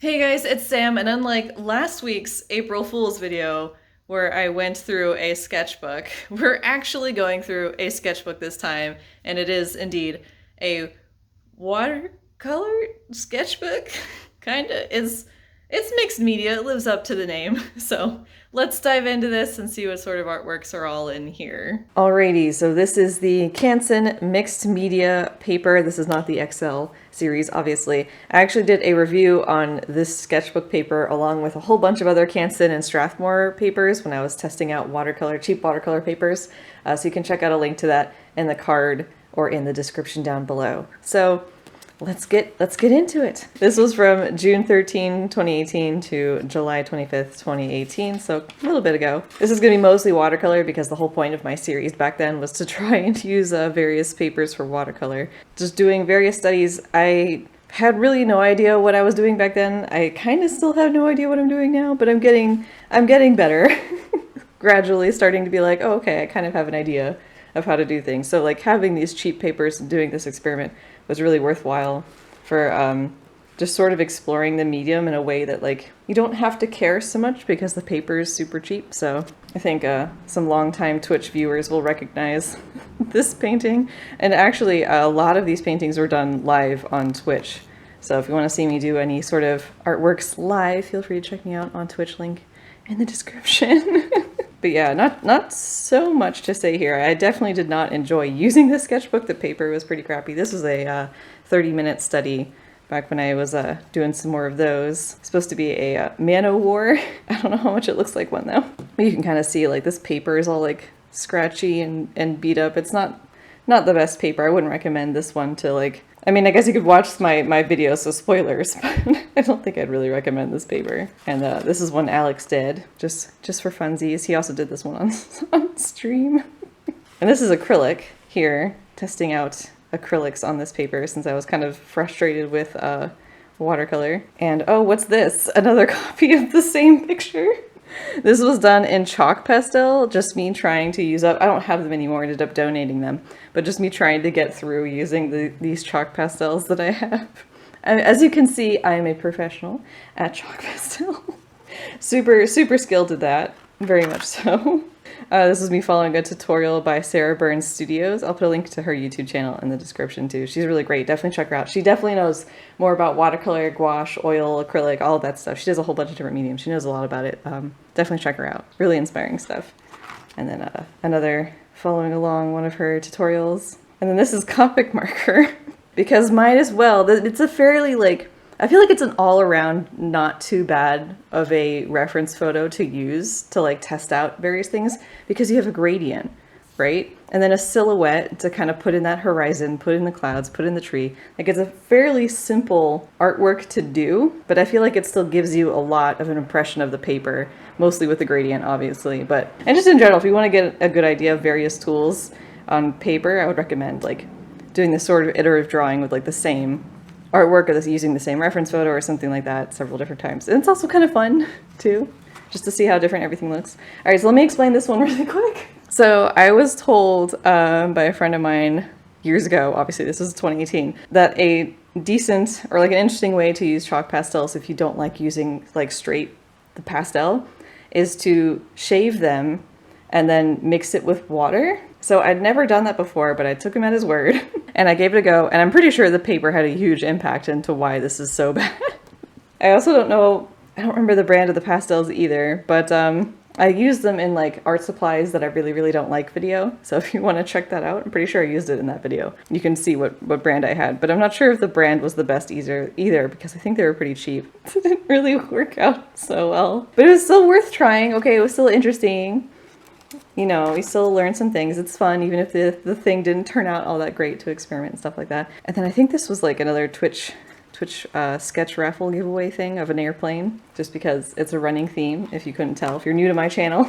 Hey guys, it's Sam, and unlike last week's April Fool's video where I went through a sketchbook, we're actually going through a sketchbook this time, and it is indeed a watercolor sketchbook. Kinda. It's mixed media, it lives up to the name. So let's dive into this and see what sort of artworks are all in here. Alrighty, so this is the Canson mixed media paper. This is not the XL series, obviously. I actually did a review on this sketchbook paper along with a whole bunch of other Canson and Strathmore papers when I was testing out cheap watercolor papers. So you can check out a link to that in the card or in the description down below. So let's get into it. This was from June 13, 2018 to July 25th, 2018, so a little bit ago. This is going to be mostly watercolor because the whole point of my series back then was to try and use various papers for watercolor. Just doing various studies. I had really no idea what I was doing back then. I kind of still have no idea what I'm doing now, but I'm getting better. Gradually starting to be like, oh, okay, I kind of have an idea of how to do things. So like having these cheap papers and doing this experiment was really worthwhile for just sort of exploring the medium in a way that like you don't have to care so much because the paper is super cheap. So I think some longtime Twitch viewers will recognize this painting. And actually a lot of these paintings were done live on Twitch. So if you want to see me do any sort of artworks live, feel free to check me out on Twitch, link in the description. But yeah, not so much to say here. I definitely did not enjoy using this sketchbook. The paper was pretty crappy. This was a 30-minute study back when I was doing some more of those. It's supposed to be a Man-O-War. I don't know how much it looks like one though. But you can kind of see like this paper is all like scratchy and beat up. It's not the best paper. I wouldn't recommend this one to like, I mean, I guess you could watch my video, so spoilers, but I don't think I'd really recommend this paper. And this is one Alex did, just for funsies. He also did this one on stream. And this is acrylic here, testing out acrylics on this paper since I was kind of frustrated with watercolor. And oh, what's this? Another copy of the same picture. This was done in chalk pastel, just me trying to use up, I don't have them anymore, I ended up donating them, but just me trying to get through using these chalk pastels that I have. As you can see, I'm a professional at chalk pastel. super skilled at that, very much so. This is me following a tutorial by Sarah Burns Studios. I'll put a link to her YouTube channel in the description too. She's really great. Definitely check her out. She definitely knows more about watercolor, gouache, oil, acrylic, all of that stuff. She does a whole bunch of different mediums. She knows a lot about it. Definitely check her out. Really inspiring stuff. And then another following along one of her tutorials. And then this is Copic marker because might as well. It's a fairly like, I feel like it's an all-around not too bad of a reference photo to use to like test out various things because you have a gradient, right? And then a silhouette to kind of put in that horizon, put in the clouds, put in the tree. Like it's a fairly simple artwork to do, but I feel like it still gives you a lot of an impression of the paper, mostly with the gradient, obviously. And just in general, if you want to get a good idea of various tools on paper, I would recommend like doing this sort of iterative drawing with like the same artwork or this using the same reference photo or something like that several different times. And it's also kind of fun too, just to see how different everything looks. All right, so let me explain this one really quick. So I was told by a friend of mine years ago, obviously this was 2018, that a decent or like an interesting way to use chalk pastels if you don't like using like straight the pastel is to shave them and then mix it with water. So I'd never done that before, but I took him at his word and I gave it a go. And I'm pretty sure the paper had a huge impact into why this is so bad. I also don't know, I don't remember the brand of the pastels either, but I used them in like art supplies that I really don't like video. So if you want to check that out, I'm pretty sure I used it in that video. You can see what brand I had, but I'm not sure if the brand was the best either because I think they were pretty cheap. It didn't really work out so well, but it was still worth trying. Okay, it was still interesting. You know, we still learn some things. It's fun, even if the thing didn't turn out all that great to experiment and stuff like that. And then I think this was like another Twitch sketch raffle giveaway thing of an airplane, just because it's a running theme, if you couldn't tell. If you're new to my channel,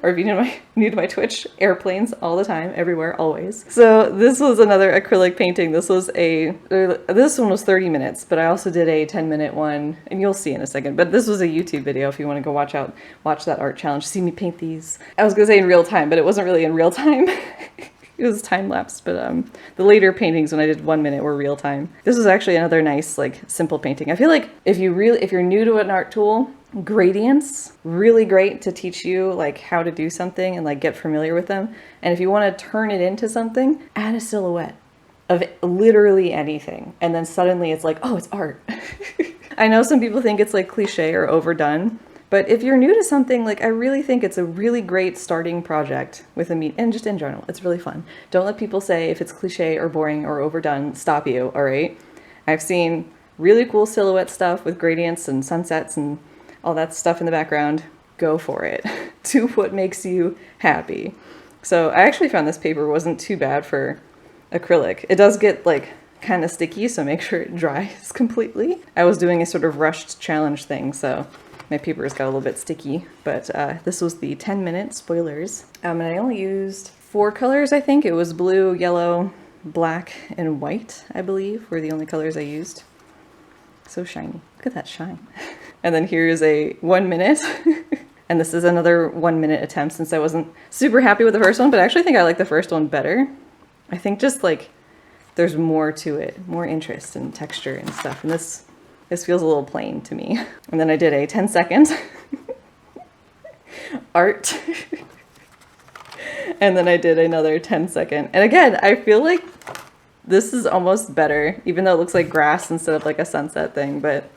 or if you're new to my Twitch, airplanes all the time, everywhere, always. So this was another acrylic painting. This one was 30 minutes, but I also did a 10-minute one, and you'll see in a second. But this was a YouTube video if you want to go watch that art challenge, see me paint these. I was gonna say in real time, but it wasn't really in real time. It was time-lapsed, but the later paintings when I did 1 minute were real time. This was actually another nice, like, simple painting. I feel like if you're new to an art tool, gradients, really great to teach you like how to do something and like get familiar with them. And if you want to turn it into something, add a silhouette of literally anything. And then suddenly it's like, oh, it's art. I know some people think it's like cliche or overdone, but if you're new to something, like I really think it's a really great starting project with and just in general, it's really fun. Don't let people say if it's cliche or boring or overdone, stop you, all right? I've seen really cool silhouette stuff with gradients and sunsets and all that stuff in the background. Go for it. Do what makes you happy. So I actually found this paper wasn't too bad for acrylic. It does get like kind of sticky, so make sure it dries completely. I was doing a sort of rushed challenge thing, so my papers got a little bit sticky, but this was the 10-minute spoilers. And I only used 4 colors, I think. It was blue, yellow, black, and white, I believe, were the only colors I used. So shiny. Look at that shine. And then here's a 1 minute. And this is another 1 minute attempt since I wasn't super happy with the first one, but I actually think I like the first one better. I think just like there's more to it, more interest and texture and stuff. And this feels a little plain to me. And then I did a 10-second art. And then I did another 10-second. And again, I feel like this is almost better, even though it looks like grass instead of like a sunset thing. But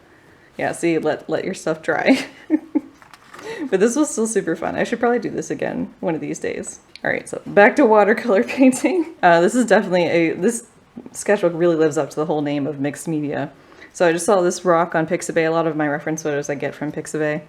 yeah, see, let your stuff dry. But this was still super fun. I should probably do this again one of these days. All right, so back to watercolor painting. This is definitely this sketchbook really lives up to the whole name of mixed media. So I just saw this rock on Pixabay. A lot of my reference photos I get from Pixabay.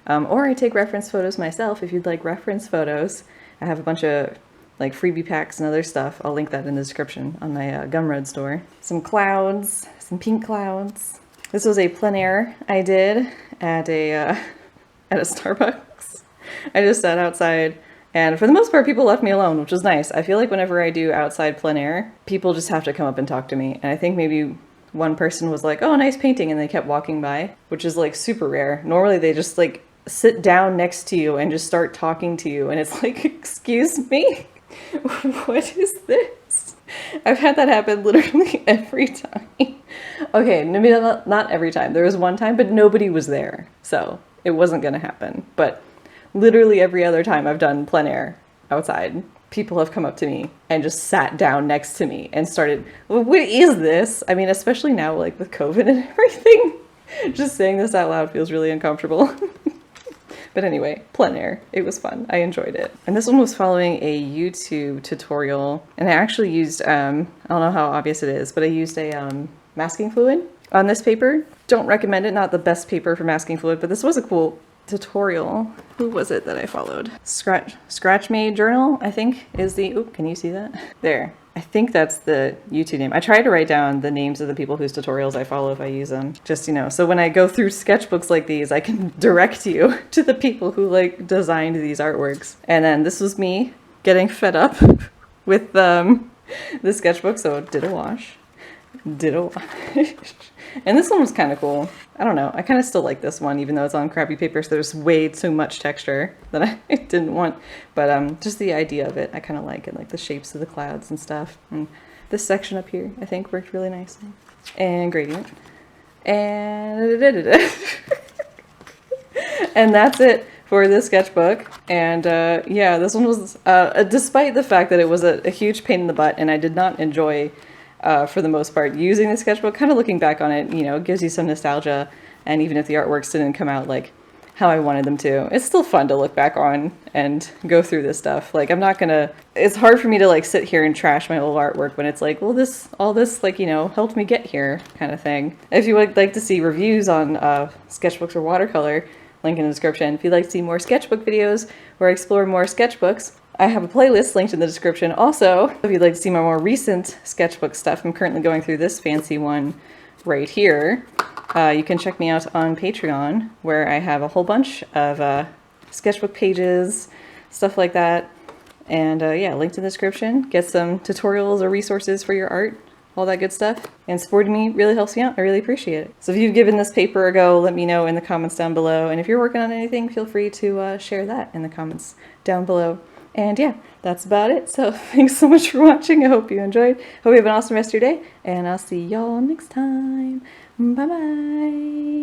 Or I take reference photos myself if you'd like reference photos. I have a bunch of like freebie packs and other stuff. I'll link that in the description on my Gumroad store. Some clouds, some pink clouds. This was a plein air I did at a Starbucks. I just sat outside, and for the most part people left me alone, which was nice. I feel like whenever I do outside plein air, people just have to come up and talk to me. And I think maybe one person was like, oh, nice painting, and they kept walking by, which is like super rare. Normally they just like sit down next to you and just start talking to you, and it's like, excuse me, what is this? I've had that happen literally every time. Okay, maybe not every time. There was one time, but nobody was there, so it wasn't gonna happen. But literally every other time I've done plein air outside, people have come up to me and just sat down next to me and started, well, what is this? I mean, especially now, like with COVID and everything, just saying this out loud feels really uncomfortable. But anyway, plein air, it was fun. I enjoyed it. And this one was following a YouTube tutorial, and I actually used, I don't know how obvious it is, but I used a masking fluid on this paper. Don't recommend it, not the best paper for masking fluid, but this was a cool tutorial. Who was it that I followed? Scratch Made Journal, I think, is the, oop, can you see that? There. I think that's the YouTube name. I try to write down the names of the people whose tutorials I follow if I use them. Just, you know, so when I go through sketchbooks like these, I can direct you to the people who like designed these artworks. And then this was me getting fed up with the sketchbook, so did a wash. And this one was kind of cool. I don't know, I kind of still like this one, even though it's on crappy paper, so there's way too much texture that I didn't want. But just the idea of it, I kind of like it, like the shapes of the clouds and stuff. And this section up here, I think, worked really nicely. And gradient. And and that's it for this sketchbook. And yeah, this one was, despite the fact that it was a huge pain in the butt and I did not enjoy for the most part using the sketchbook, kind of looking back on it, you know, it gives you some nostalgia. And even if the artworks didn't come out like how I wanted them to, it's still fun to look back on and go through this stuff. Like, I'm not gonna, it's hard for me to like sit here and trash my old artwork when it's like, well, all this like, you know, helped me get here kind of thing. If you would like to see reviews on sketchbooks or watercolor, link in the description. If you'd like to see more sketchbook videos or explore more sketchbooks, I have a playlist linked in the description. Also, if you'd like to see my more recent sketchbook stuff, I'm currently going through this fancy one right here. You can check me out on Patreon, where I have a whole bunch of sketchbook pages, stuff like that. And yeah, linked in the description. Get some tutorials or resources for your art, all that good stuff. And supporting me really helps me out. I really appreciate it. So if you've given this paper a go, let me know in the comments down below. And if you're working on anything, feel free to share that in the comments down below. And yeah, that's about it. So thanks so much for watching. I hope you enjoyed. Hope you have an awesome rest of your day. And I'll see y'all next time. Bye-bye.